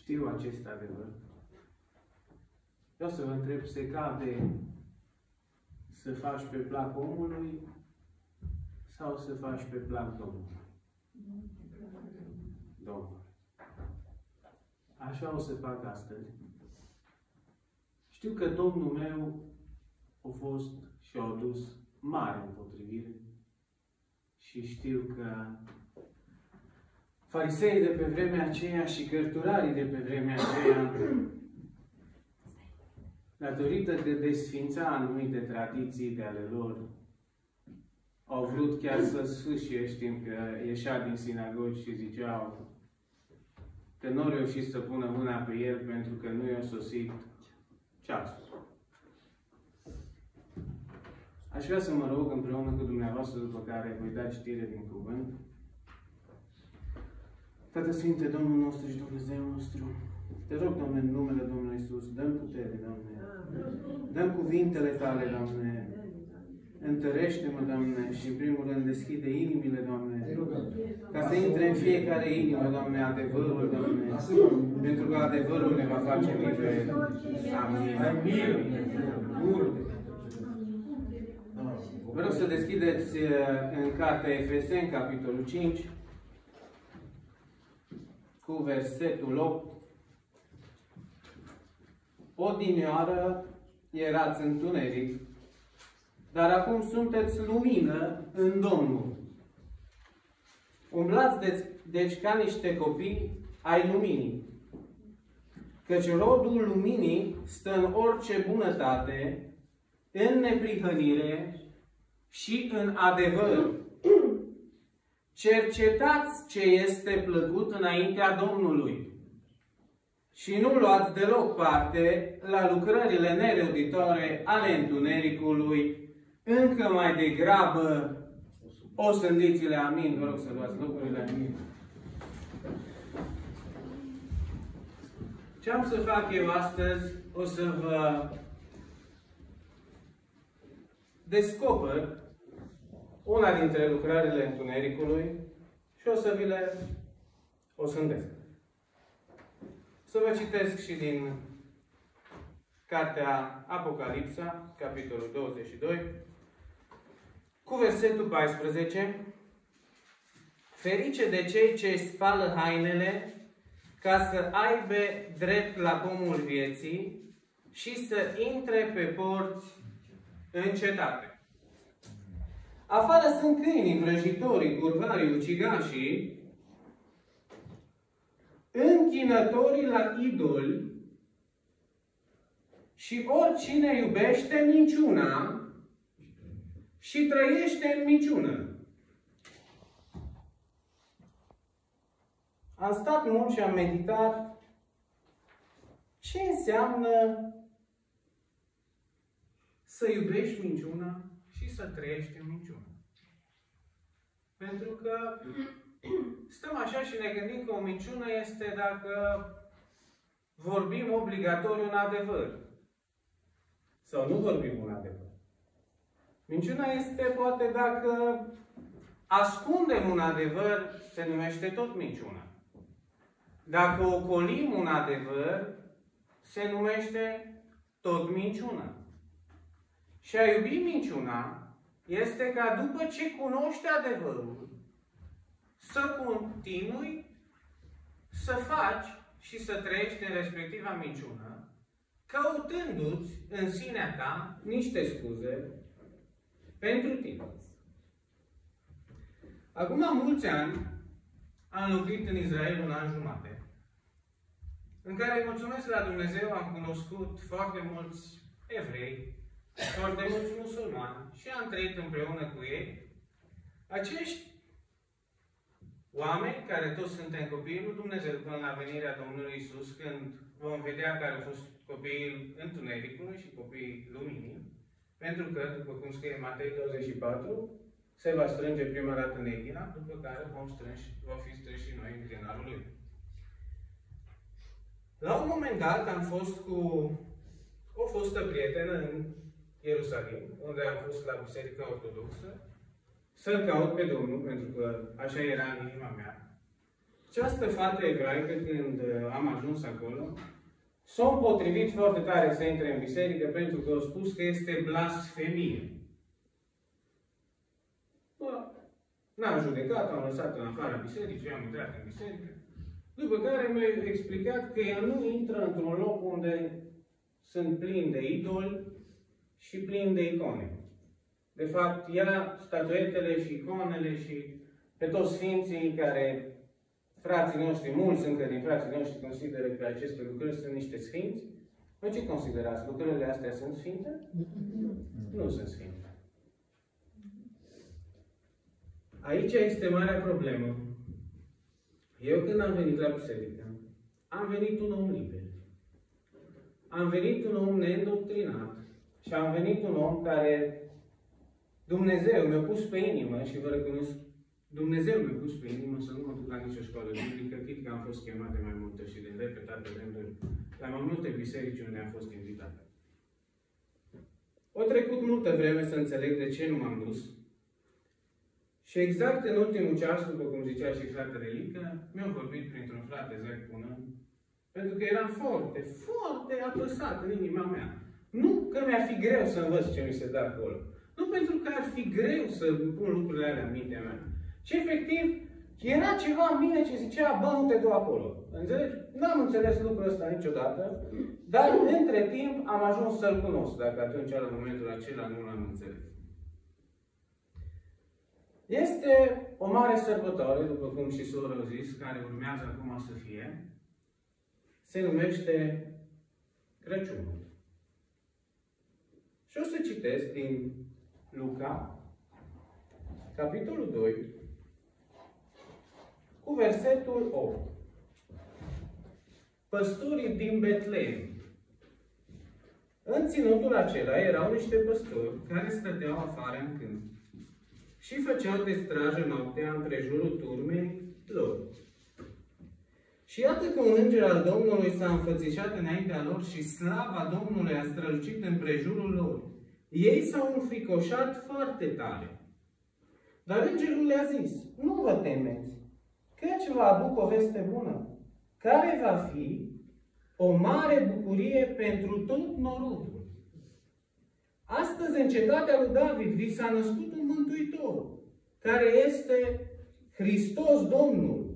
știu acest adevăr. Vreau să vă întreb, se cade să faci pe plac omului sau să faci pe plac Domnului? Domnul. Așa o să fac astăzi. Știu că Domnul meu a fost și a adus mare împotrivire și știu că fariseii de pe vremea aceea și cărturarii de pe vremea aceea, datorită de desfința anumite tradiții de ale lor, au vrut chiar să sfâșie, știm că ieșea din sinagogi și ziceau că nu au reușit să pună mâna pe el pentru că nu i-a sosit ceasul. Aș vrea să mă rog împreună cu dumneavoastră, după care voi da citire din cuvânt. Tată Sfinte, Domnul nostru și Dumnezeu nostru, te rog, Doamne, în numele Domnului Iisus, dă-mi putere, Doamne. Dă-mi cuvintele Tale, Doamne. Întărește-mă, Doamne, și în primul rând deschide inimile, Doamne, ca să intre în fiecare inimă, Doamne, adevărul, Doamne, pentru că adevărul ne va face liberi. Amin. Vă rog să deschideți în cartea Efeseni, capitolul 5, cu versetul 8. Odinioară erați întuneric, dar acum sunteți lumină în Domnul. Umblați deci ca niște copii ai luminii, căci rodul luminii stă în orice bunătate, în neprihănire și în adevăr. Cercetați ce este plăcut înaintea Domnului și nu luați deloc parte la lucrările nereuditoare ale întunericului, încă mai degrabă osândiți-le. Amin. Vă rog să luați locurile. Amin. Ce am să fac eu astăzi? O să vă descoper una dintre lucrările întunericului și o să vi le osândesc. Să vă citesc și din cartea Apocalipsa, capitolul 22, cu versetul 14. Ferice de cei ce spală hainele, ca să aibă drept la pomul vieții și să intre pe porți în cetate. Afară sunt câinii, vrăjitorii, curvarii, ucigașii, închinătorii la idoli și oricine iubește minciuna și trăiește în minciună. Am stat mult și am meditat ce înseamnă să iubești minciuna și să trăiești în minciună. Pentru că stăm așa și ne gândim că o minciună este dacă vorbim obligatoriu un adevăr. Sau nu vorbim un adevăr. Minciuna este poate dacă ascundem un adevăr, se numește tot minciuna. Dacă ocolim un adevăr, se numește tot minciuna. Și a iubi minciuna este ca după ce cunoști adevărul, să continui să faci și să trăiești în respectiva minciună, căutându-ți în sinea ta niște scuze pentru tine. Acum mulți ani am locuit în Israel 1 an jumate, în care, mulțumesc la Dumnezeu, am cunoscut foarte mulți evrei, foarte mulți musulmani și am trăit împreună cu ei. Acești oameni, care toți suntem copiii lui Dumnezeu până la venirea Domnului Iisus, când vom vedea care au fost copiii întunericului și copiii luminii, pentru că, după cum scrie Matei 24, se va strânge prima dată neghina, după care vom fi strânși și noi în grinarul lui. La un moment dat am fost cu o fostă prietenă în Ierusalim, unde am fost la Biserica Ortodoxă, să-L caut pe Domnul, pentru că așa era în inima mea. această fată ebraică, când am ajuns acolo, s-a împotrivit foarte tare să intre în biserică pentru că au spus că este blasfemie. N-am judecat, am lăsat în afara bisericii, am intrat în biserică. După care mi-a explicat că ea nu intră într-un loc unde sunt plini de idoli și plini de icone. De fapt, ea, statuetele și iconele și pe toți sfinții care, frații noștri, mulți încă din frații noștri consideră că aceste lucrări sunt niște sfinți. Voi ce considerați? Lucrările astea sunt sfinte? Nu sunt sfinte. Aici este marea problemă. Eu când am venit la biserică, am venit un om liber. Am venit un om neîndoctrinat și am venit un om care Dumnezeu mi-a pus pe inimă și vă recunosc, Dumnezeu mi-a pus pe inimă să nu mă duc la nicio școală biblică, chit că am fost chemat de mai multe și de repetate rânduri la mai multe biserici unde am fost invitat. O trecut multă vreme să înțeleg de ce nu m-am dus. Și exact în ultimul ceas, după cum zicea și fratele Lică, mi-a vorbit printr-un frate Zac Pună, pentru că eram foarte, foarte apăsat în inima mea. Nu că mi-ar fi greu să învăț ce mi se dă acolo. Nu pentru că ar fi greu să pun lucrurile alea în mintea mea. Ci efectiv, era ceva în mine ce zicea, bă, nu te du acolo. Înțelegi? N-am înțeles lucrul ăsta niciodată, dar între timp am ajuns să-l cunosc, dacă atunci, la momentul acela, nu l-am înțeles. Este o mare sărbătoare, după cum și sora a zis, care urmează acum să fie. Se numește Crăciunul. Și o să citesc din Luca, capitolul 2, cu versetul 8. Păstorii din Betleem. În ținutul acela erau niște păstori care stăteau afară în câmp și făceau de strajă noaptea împrejurul turmei lor. Și iată că un înger al Domnului s-a înfățișat înaintea lor și slava Domnului a strălucit împrejurul lor. Ei s-au înfricoșat foarte tare. Dar îngerul le-a zis, nu vă temeți, căci vă aduc o veste bună, care va fi o mare bucurie pentru tot norodul. Astăzi, în cetatea lui David, vi s-a născut un Mântuitor, care este Hristos Domnul.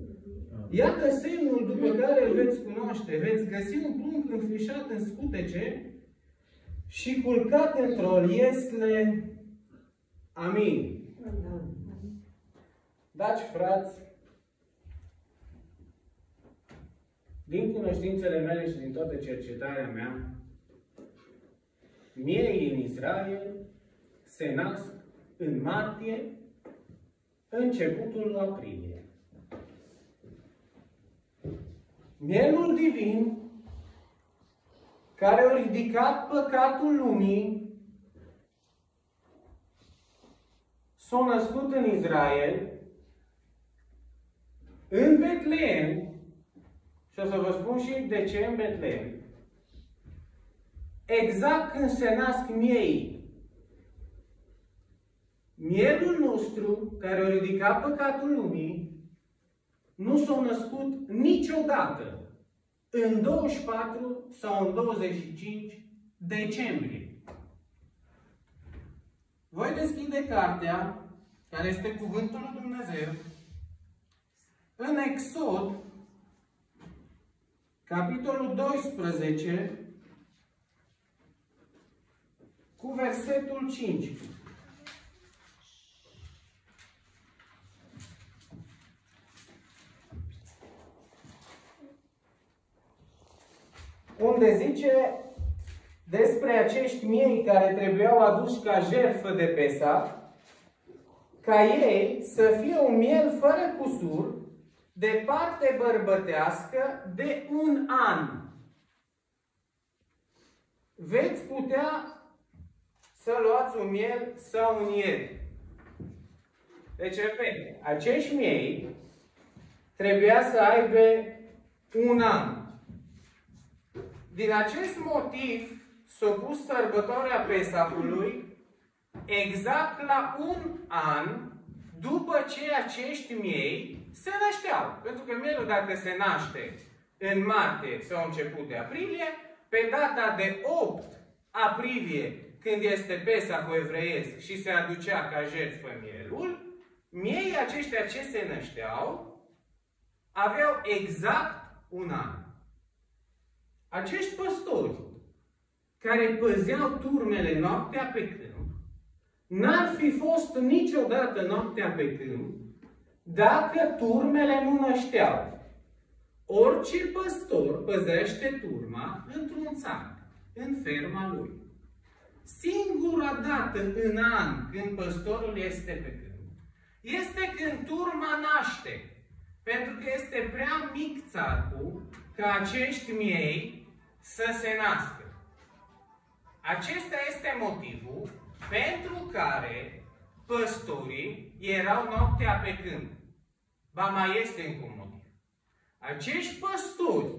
Iată semnul după care îl veți cunoaște. Veți găsi un prunc înfrișat în scutece și culcat într-o iesle. Amin. Dați, frați, din cunoștințele mele și din toată cercetarea mea, miei în Israel se nasc în martie, începutul aprilie. Mielul divin, care a ridicat păcatul lumii, s-a născut în Israel, în Betleem, și o să vă spun și de ce în Betleem. Exact când se nasc miei. Mielul nostru, care a ridicat păcatul lumii, nu s-a născut niciodată în 24 sau în 25 decembrie. Voi deschide cartea, care este Cuvântul lui Dumnezeu, în Exod, capitolul 12, cu versetul 5. Unde zice despre acești miei care trebuiau aduși ca jertfă de Pesac, ca ei să fie un miel fără cusur, de parte bărbătească, de 1 an. Veți putea să luați un miel sau un ied. Deci, repet, acești miei trebuia să aibă 1 an. Din acest motiv s-a pus sărbătoarea Pesacului exact la 1 an după ce acești miei se nășteau. Pentru că mielul, dacă se naște în martie sau început de aprilie, pe data de 8 aprilie, când este Pesahul evreiesc și se aducea ca jertfă mielul, miei aceștia ce se nășteau aveau exact un an. Acești păstori care păzeau turmele noaptea pe câmp, n-ar fi fost niciodată noaptea pe câmp dacă turmele nu nășteau. Orice păstor păzește turma într-un țar, în ferma lui. Singura dată în an când păstorul este pe câmp este când turma naște. Pentru că este prea mic țarcul ca acești miei să se nască. Acesta este motivul pentru care păstorii erau noaptea pe câmp. Ba mai este încă un motiv. Acești păstori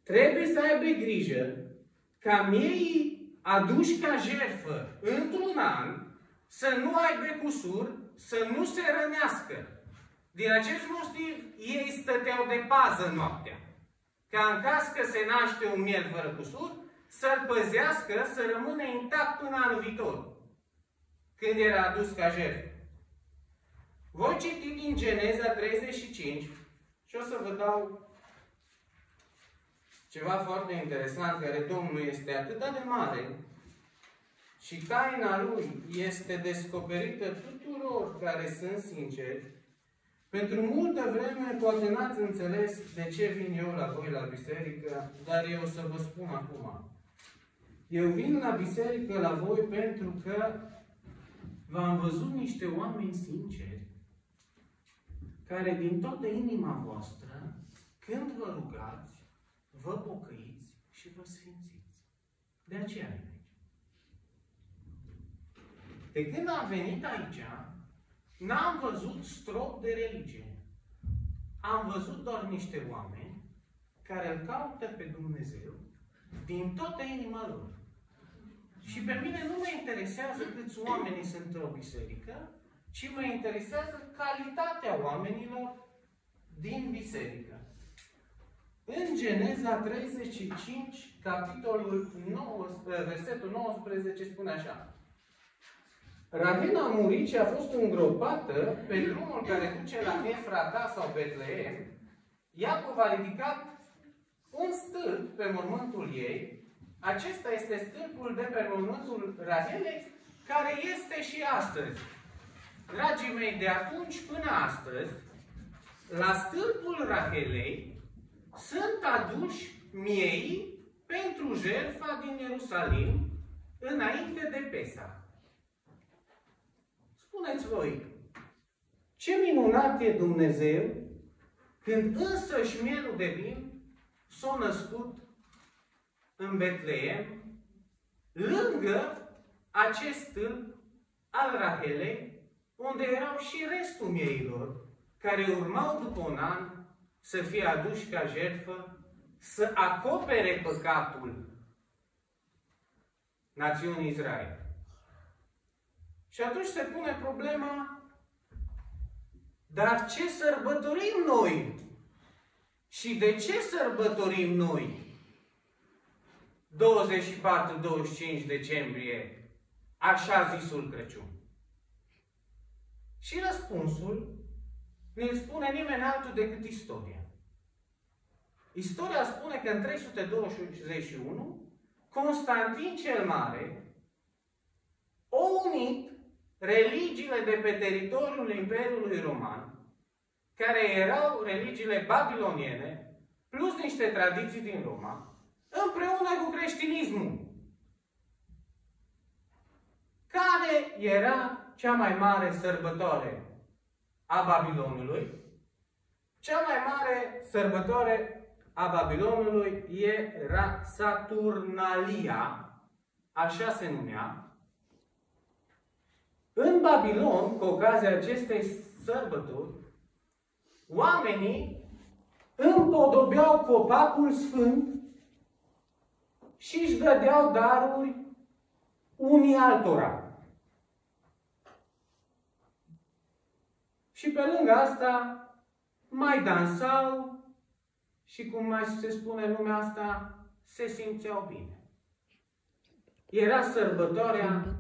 trebuie să aibă grijă ca miei aduși ca jertfă într-un an să nu aibă cusur, să nu se rănească. Din acest motiv, ei stăteau de pază noaptea. Ca în caz că se naște un miel fără cusur, să-l păzească, să rămână intact până anul viitor, când era adus ca jertfă. Voi citi din Geneza 35 și o să vă dau ceva foarte interesant, care Domnul este atât de mare și taina Lui este descoperită tuturor care sunt sinceri. Pentru multă vreme, poate n-ați înțeles de ce vin eu la voi la biserică, dar eu o să vă spun acum. Eu vin la biserică la voi pentru că v-am văzut niște oameni sinceri, care din toată inima voastră, când vă rugați, vă pocăiți și vă sfințiți. De aceea vin aici. De când am venit aici, n-am văzut strop de religie. Am văzut doar niște oameni care îl caută pe Dumnezeu din toată inima lor. Și pe mine nu mă interesează câți oameni sunt într-o biserică, ci mă interesează calitatea oamenilor din biserică. În Geneza 35, capitolul 9, versetul 19, spune așa. Rahel a murit și a fost îngropată pe drumul care duce la Efrata sau Betleem. Iacov a ridicat un stâlp pe mormântul ei. Acesta este stâlpul de pe mormântul Rahelei, care este și astăzi. Dragii mei, de atunci până astăzi, la stâlpul Rahelei sunt aduși miei pentru jertfa din Ierusalim înainte de Pesach. Spuneți voi, ce minunat e Dumnezeu când însăși mielul de vin s-a născut în Betleem, lângă acest stâlp al Rahelei, unde erau și restul mieilor, care urmau după un an să fie aduși ca jertfă, să acopere păcatul națiunii Israel. Și atunci se pune problema, dar ce sărbătorim noi? Și de ce sărbătorim noi 24-25 decembrie, așa zisul Crăciun? Și răspunsul ne-l spune nimeni altul decât istoria. Istoria spune că în 321, Constantin cel Mare a unit religiile de pe teritoriul Imperiului Roman, care erau religiile babiloniene, plus niște tradiții din Roma, împreună cu creștinismul, care era cea mai mare sărbătoare a Babilonului. Cea mai mare sărbătoare a Babilonului era Saturnalia, așa se numea. În Babilon, cu ocazia acestei sărbători, oamenii împodobeau copacul sfânt și își dădeau daruri unii altora. Și pe lângă asta, mai dansau și, cum mai se spune în lumea asta, se simțeau bine. Era sărbătoarea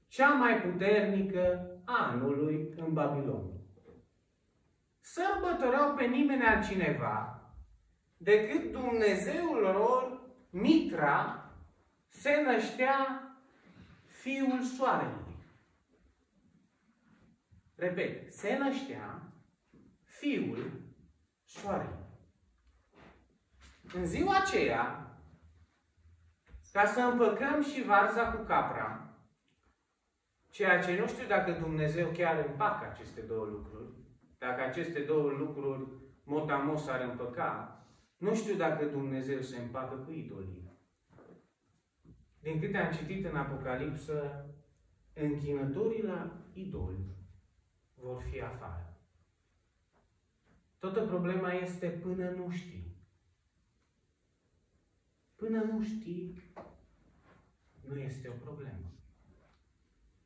cea mai puternică a anului în Babilon. Sărbătoreau pe nimeni altcineva decât Dumnezeul lor, Mitra, se năștea Fiul Soarelui. Repet, se năștea Fiul Soarelui. În ziua aceea, ca să împăcăm și varza cu capra, ceea ce nu știu dacă Dumnezeu chiar împacă aceste două lucruri, dacă aceste două lucruri motamos ar împăca, nu știu dacă Dumnezeu se împacă cu idolii. Din câte am citit în Apocalipsă, închinătorii la idoli vor fi afară. Toată problema este până nu știi. Până nu știi, nu este o problemă.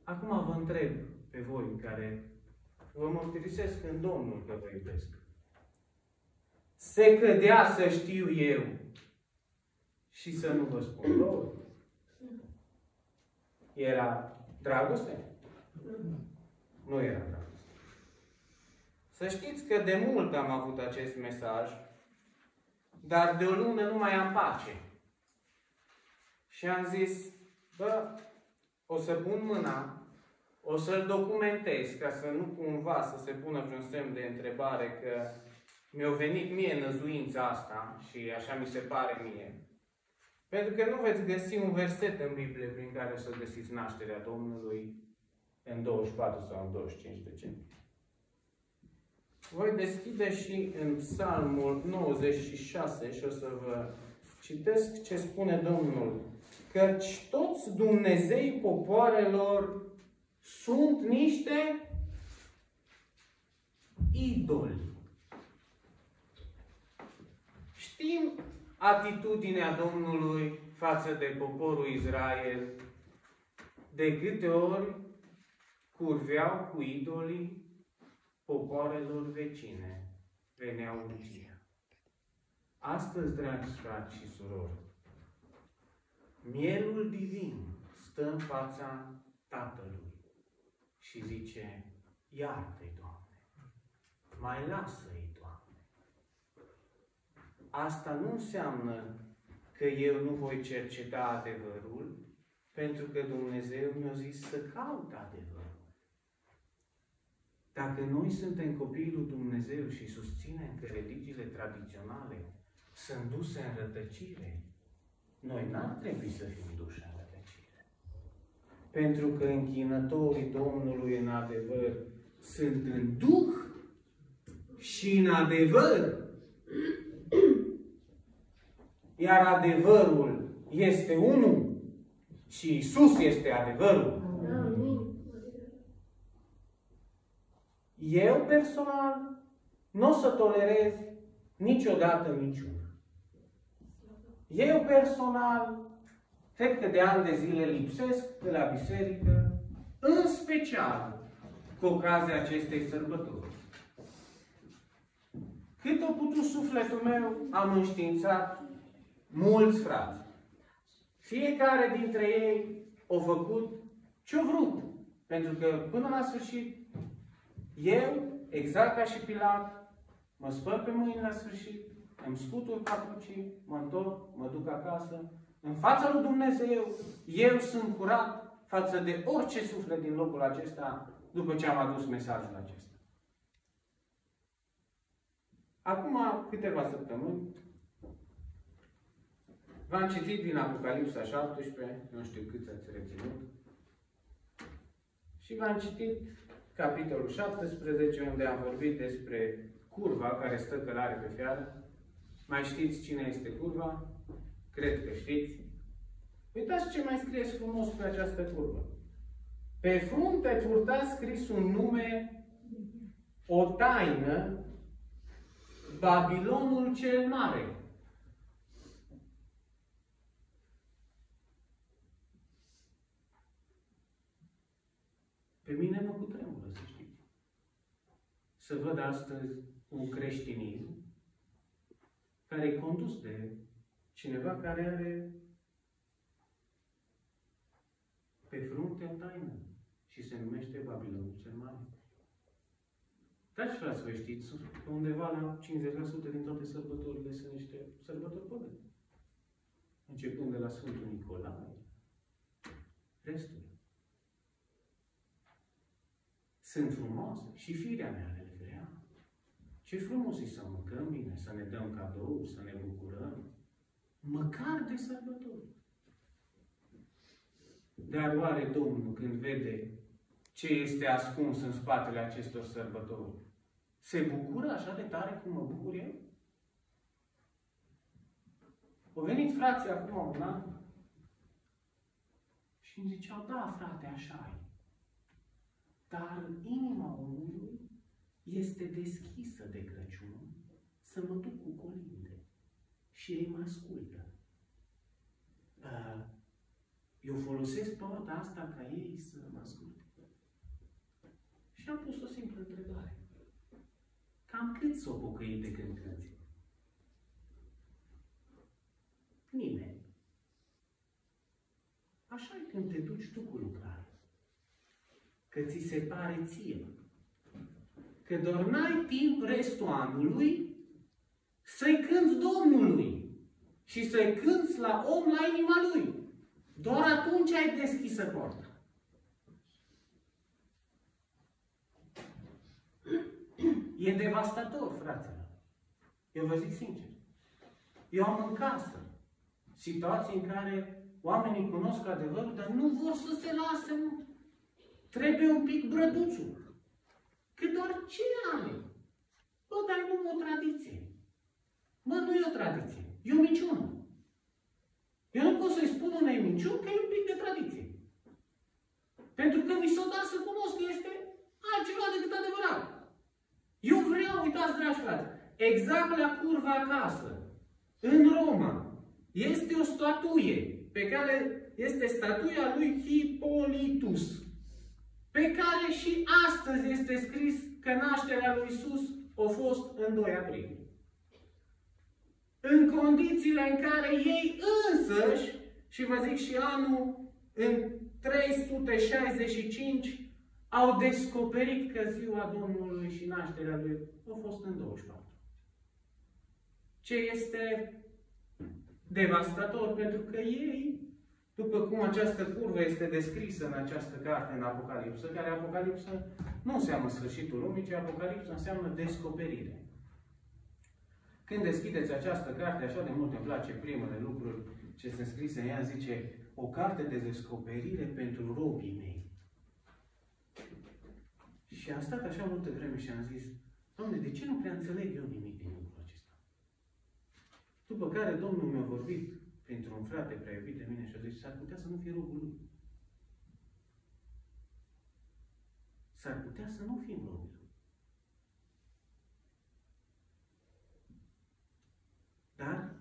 Acum vă întreb pe voi care vă mărturisesc în Domnul că vă iubesc. Se cădea să știu eu și să nu vă spun două? Era dragoste? Nu era dragoste. Să știți că de mult am avut acest mesaj, dar de o lună nu mai am pace. Și am zis, bă, o să pun mâna, o să-l documentez, ca să nu cumva să se pună vreun semn de întrebare că mi-a venit mie năzuința asta și așa mi se pare mie. Pentru că nu veți găsi un verset în Biblie prin care să găsiți nașterea Domnului în 24 sau în 25 decembrie. Voi deschide și în Psalmul 96 și o să vă citesc ce spune Domnul. Căci toți Dumnezeii popoarelor sunt niște idoli. Știm atitudinea Domnului față de poporul Israel. De câte ori curveau cu idolii popoarelor vecine, veneau uciși. Astăzi, dragi frați și surori, mielul divin stă în fața Tatălui și zice, iartă-i, Doamne, mai lasă-i, Doamne. Asta nu înseamnă că eu nu voi cerceta adevărul, pentru că Dumnezeu mi-a zis să caut adevărul. Dacă noi suntem copiii lui Dumnezeu și susținem că religiile tradiționale sunt duse în rătăcire, noi n-ar trebui să fim duși în rătăcire. Pentru că închinătorii Domnului în adevăr sunt în Duh și în adevăr. Iar adevărul este unul și Iisus este adevărul. Eu personal nu o să tolerez niciodată niciuna. Eu personal cred că de ani de zile lipsesc de la biserică, în special cu ocazia acestei sărbători. Cât a putut sufletul meu, am înștiințat mulți frați. Fiecare dintre ei au făcut ce-au vrut. Pentru că până la sfârșit, eu, exact ca și Pilat, mă spăl pe mâini la sfârșit, îmi scutur capucii, mă întorc, mă duc acasă. În fața lui Dumnezeu, eu sunt curat față de orice suflet din locul acesta, după ce am adus mesajul acesta. Acum câteva săptămâni, v-am citit din Apocalipsa 17, nu știu cât ați reținut, și v-am citit capitolul 17, unde am vorbit despre curva care stă călare pe fiară. Mai știți cine este curva? Cred că știți. Uitați ce mai scrie frumos pe această curvă. Pe frunte purta scris un nume, o taină, Babilonul cel Mare. Pe mine mă cutremură, să știți. Să văd astăzi un creștinism care e condus de cineva care are pe frunte o taină și se numește Babilonul cel Mare. Dragi frați, vă știți, undeva la 50% din toate sărbătorile sunt niște sărbători păgâne. Începând de la Sfântul Nicolae, restul. Sunt frumoase și firea mea le vrea. Ce frumos e să mâncăm bine, să ne dăm cadouri, să ne bucurăm. Măcar de sărbători. Dar oare Domnul, când vede ce este ascuns în spatele acestor sărbători, se bucură așa de tare cum mă bucur eu? Au venit frații acum un an și îmi ziceau, da, frate, așa e. Dar inima omului este deschisă de Crăciun să mă duc cu colinde. Și ei mă ascultă. Eu folosesc toată asta ca ei să mă asculte. Și am pus o simplă întrebare. Cam cât s-o pocăit de când cânti? Nimeni. Așa e când te duci tu cu lucrare. Că ți se pare ție. Că doar n-ai timp restul anului să-i cânți Domnului și să-i cânți la om la inima lui. Doar atunci ai deschisă porta. E devastator, fraților. Eu vă zic sincer. Eu am în casă situații în care oamenii cunosc adevărul, dar nu vor să se lase. Trebuie un pic brăduțul. Că doar ce are? Bă, dar nu e o tradiție. Bă, nu e o tradiție. E o minciună. Eu nu pot să-i spun unei minciuni că e un pic de tradiție. Pentru că mi s-o dat să cunosc că este altceva decât adevărat. Eu vreau, uitați, dragi frați, exact la curva acasă, în Roma, este o statuie, pe care este statuia lui Hipolitus, pe care și astăzi este scris că nașterea lui Iisus a fost în 2 aprilie. În condițiile în care ei însăși, și vă zic și anul, în 365, au descoperit că ziua Domnului și nașterea lui a fost în 24. Ce este devastator, pentru că ei, după cum această curvă este descrisă în această carte, în Apocalipsă, care Apocalipsă nu înseamnă sfârșitul lumii, ci Apocalipsă înseamnă descoperire. Când deschideți această carte, așa de mult îmi place primele lucruri ce sunt scrise în ea, zice, o carte de descoperire pentru robii mei. Și am stat așa multă vreme și am zis, Doamne, de ce nu prea înțeleg eu nimic din lucrul acesta? După care Domnul mi-a vorbit printr-un frate prea iubit de mine și a zis, s-ar putea să nu fie robul lui. S-ar putea să nu fim robii lui. Dar,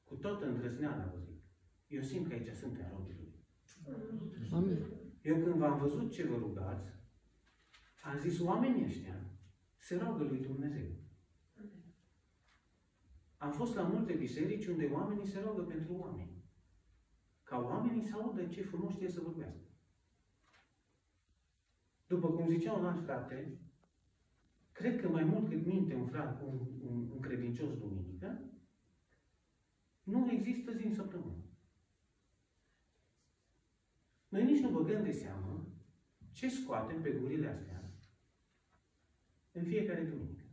cu toată îndrăzneala, vă zic, eu simt că aici suntem robii lui. Amin. Eu când v-am văzut ce vă rugați, am zis, oamenii ăștia se roagă lui Dumnezeu. Am fost la multe biserici unde oamenii se roagă pentru oameni. Ca oamenii să audă ce frumos știe să vorbească. După cum zicea un alt frate, cred că mai mult cât minte un credincios duminică, nu există zi în săptămână. Noi nici nu băgăm de seamă ce scoatem pe gurile astea în fiecare duminică.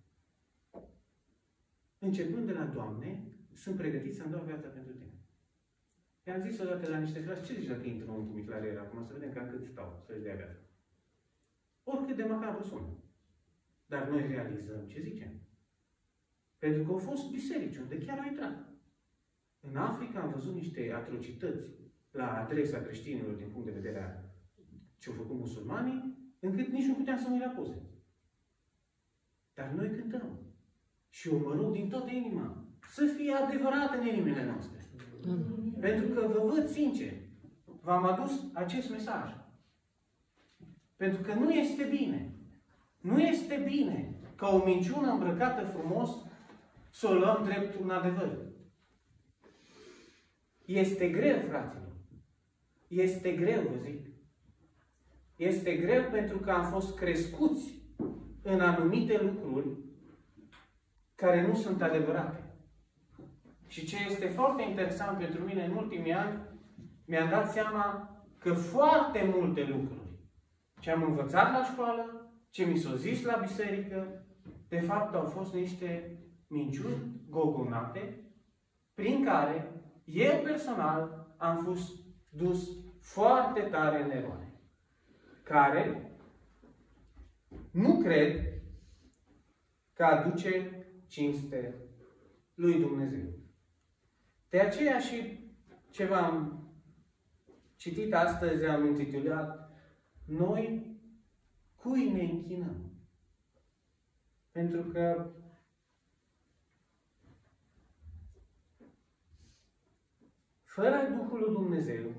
Începând de la Doamne, sunt pregătit să-mi dau viața pentru tine. I-am zis odată la niște frați, ce zici dacă intră un cu miclarier acum, să vedem cam cât stau să-și dea viața. Oricât de macabră sună. Dar noi realizăm ce zicem. Pentru că au fost biserici unde chiar au intrat. În Africa am văzut niște atrocități la adresa creștinilor din punct de vedere a ce-au făcut musulmanii, încât nici nu puteam să mă uit la poze. Dar noi cântăm. Și eu mă rog din toată inima să fie adevărat în inimile noastre. Pentru că vă văd sincer, v-am adus acest mesaj. Pentru că nu este bine. Nu este bine ca ca o minciună îmbrăcată frumos, să o luăm drept un adevăr. Este greu, fraților. Este greu, vă zic. Este greu pentru că am fost crescuți în anumite lucruri care nu sunt adevărate. Și ce este foarte interesant pentru mine în ultimii ani, mi-am dat seama că foarte multe lucruri ce am învățat la școală, ce mi s-a zis la biserică, de fapt au fost niște minciuni gogonate, prin care eu personal am fost dus foarte tare în eroare. Care nu cred că aduce cinste lui Dumnezeu. De aceea și ce v-am citit astăzi am intitulat Noi cui ne închinăm? Pentru că fără Duhul lui Dumnezeu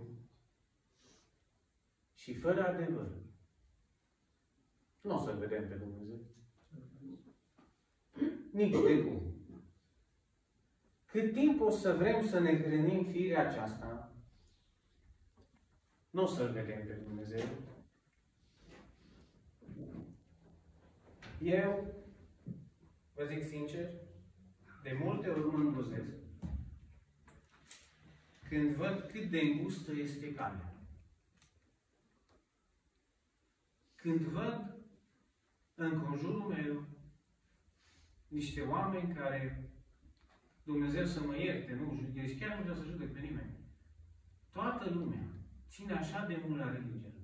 și fără adevăr, nu o să-L vedem pe Dumnezeu. Nici de cum. Cât timp o să vrem să ne hrănim firea aceasta, nu o să-L vedem pe Dumnezeu. Eu, vă zic sincer, de multe ori mă îngrozesc când văd cât de îngustă este calea. Când văd în conjurul meu niște oameni care, Dumnezeu să mă ierte, deci chiar nu vreau să judec pe nimeni. Toată lumea ține așa de mult la religie.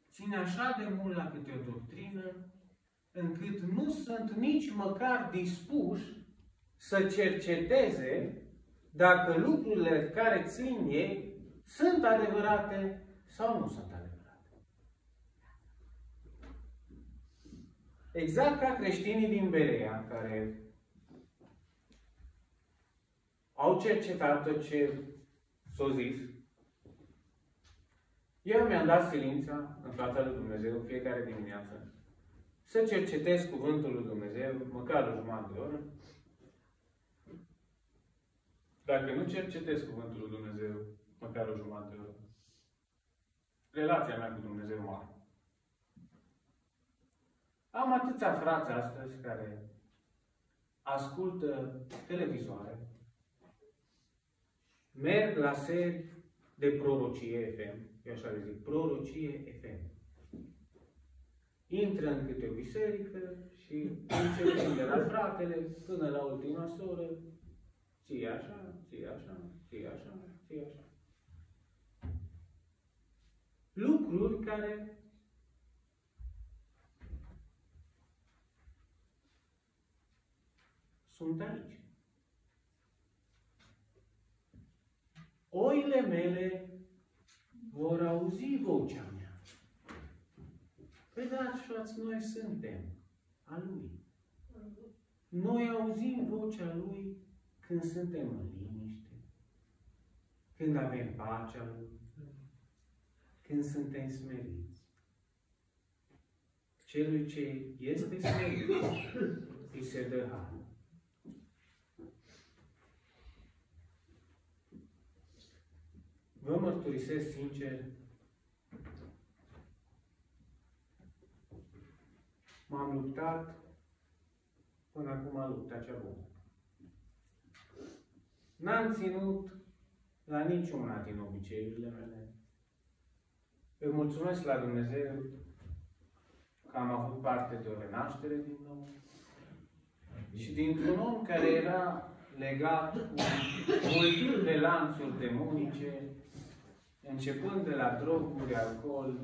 Ține așa de mult la câte o doctrină, încât nu sunt nici măcar dispuși să cerceteze dacă lucrurile care țin ei sunt adevărate sau nu sunt adevărate. Exact ca creștinii din Berea, care au cercetat tot ce s-a zis, eu mi-am dat silința în fața lui Dumnezeu fiecare dimineață să cercetez Cuvântul lui Dumnezeu măcar o jumătate de oră. Dacă nu cercetez Cuvântul lui Dumnezeu măcar o jumătate de oră, relația mea cu Dumnezeu moare. Am atâția frați astăzi care ascultă televizoare, merg la seri de prorocie FM, eu așa le zic, prorocie FM. Intră în câte o biserică și începem de la fratele până la ultima soră, ție așa, ție așa, ție așa, ție așa. Lucruri care sunt aici. Oile mele vor auzi vocea mea. Păi da, frați, noi suntem a Lui. Noi auzim vocea Lui când suntem în liniște, când avem pacea Lui, când suntem smeriți. Celui ce este smerit, îi se dă har. Vă mărturisesc sincer, m-am luptat până acum lupta cea bună. N-am ținut la niciuna din obiceiurile mele. Îi mulțumesc la Dumnezeu că am avut parte de o renaștere din nou și dintr-un om care era legat cu multiple lanțuri demonice, începând de la droguri, alcool,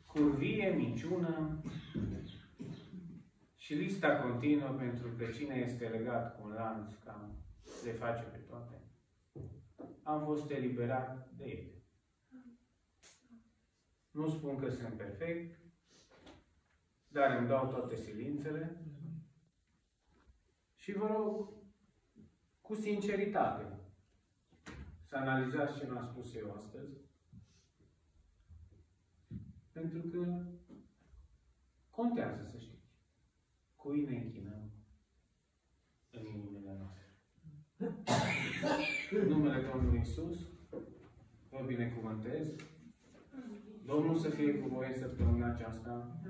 curvie, minciună și lista continuă, pentru că cine este legat cu un lanț cam le face pe toate. Am fost eliberat de ele. Nu spun că sunt perfect, dar îmi dau toate silințele și vă rog cu sinceritate să analizați ce m-am spus eu astăzi. Pentru că contează, să știți. cui ne închinăm în inimile noastre. În numele Domnului Iisus, vă binecuvântez. Domnul să fie cu voi în săptămâna aceasta.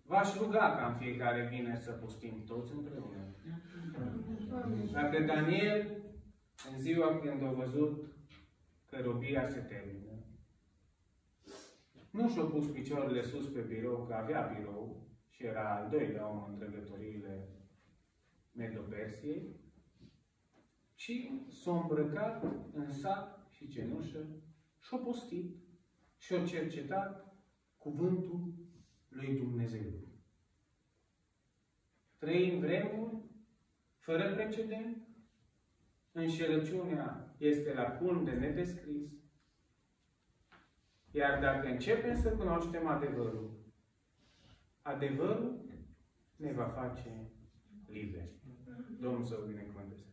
V-aș ruga ca în fiecare vineri să postim toți împreună. Dacă Daniel, în ziua când a văzut că robia se termină, nu și-a pus picioarele sus pe birou, că avea birou și era al doilea om în trăgătoriile Medo-Persiei, ci s-a îmbrăcat în sac și cenușă și-a postit și-a cercetat cuvântul lui Dumnezeu. Trăim vremuri fără precedent, înșelăciunea este la culm de nedescris, iar dacă începem să cunoaștem adevărul, adevărul ne va face liberi. Domnul să vă binecuvânteze.